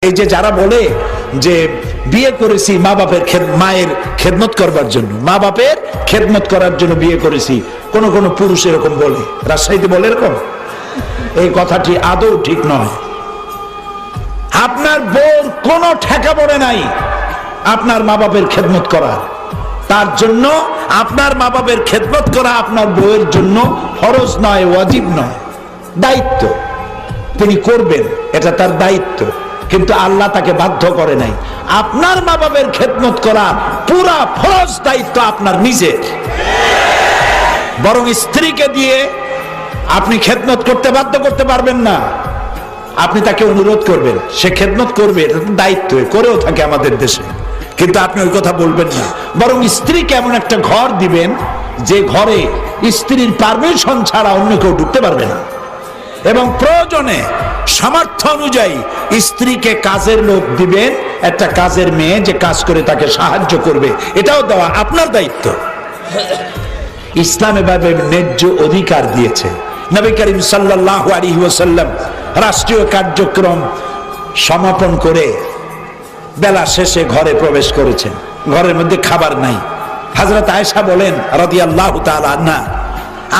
এই যে যারা বলে যে বিয়ে করেছি মা বাপের মায়ের খেদমত করবার জন্য, মা বাপের খেদমত করার জন্য বিয়ে করেছি, কোন কোন পুরুষ এরকম বলে, রাজশাহীতে বলে এরকম। এই কথাটি আদৌ ঠিক নয়। আপনার বউর কোনো ঠেকা পড়ে নাই আপনার মা বাপের খেদমত করার। তার জন্য আপনার মা বাপের খেদমত করা আপনার বউয়ের জন্য ফরজ নয়, ওয়াজিব নয়, দায়িত্ব। তিনি করবেন, এটা তার দায়িত্ব, কিন্তু আল্লাহ তাকে বাধ্য করে নাই। আপনার মা বাপের খেদমত করা পুরা ফরজ দায়িত্ব আপনার নিজের। বরং স্ত্রীকে দিয়ে আপনি খেদমত করতে বাধ্য করতে পারবেন না। আপনি তাকে অনুরোধ করবেন, সে খেদমত করবে, এটা তো দায়িত্ব, করেও থাকে আমাদের দেশে। কিন্তু আপনি ওই কথা বলবেন না, বরং স্ত্রীকে এমন একটা ঘর দিবেন যে ঘরে স্ত্রীর পারমিশন ছাড়া অন্য কেউ ঢুকতে পারবে না। এবং প্রয়োজনে সামর্থ্য অনুযায়ী স্ত্রীকে কাজের লোক দিবেন, একটা কাজের মেয়ে যে কাজ করে তাকে সাহায্য করবে, এটাও দেওয়া আপনার দায়িত্ব। ইসলাম এভাবে ন্যায্য অধিকার দিয়েছে। নবী করিম সাল্লাল্লাহু আলাইহি ওয়াসাল্লাম রাষ্ট্রীয় কার্যক্রম সমাপন করে বেলা শেষে ঘরে প্রবেশ করেছেন। ঘরের মধ্যে খাবার নাই। হযরত আয়েশা বলেন রাদিয়াল্লাহু তাআলা আনহা,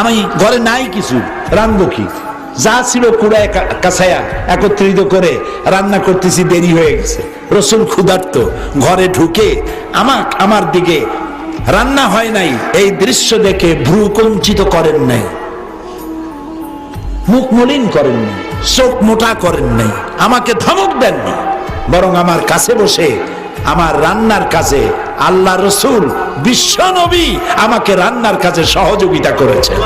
আমি ঘরে নাই কিছু, রান্না কি, যা ছিল কুড়ায় কাছায়া একত্রিত করে রান্না করতেছি, দেরি হয়ে গেছে। রাসূল ক্ষুধার্ত, ঘরে ঢুকে আমার দিকে রান্না হয় নাই এই দৃশ্য দেখে ভ্রু কুঞ্চিত করেন নাই, মুখ মলিন করেন নাই, চোখ মোটা করেন নাই, আমাকে ধমক দেননি, বরং আমার কাছে বসে আমার রান্নার কাজে আল্লাহ রাসূল বিশ্ব নবী আমাকে রান্নার কাজে সহযোগিতা করেছেন।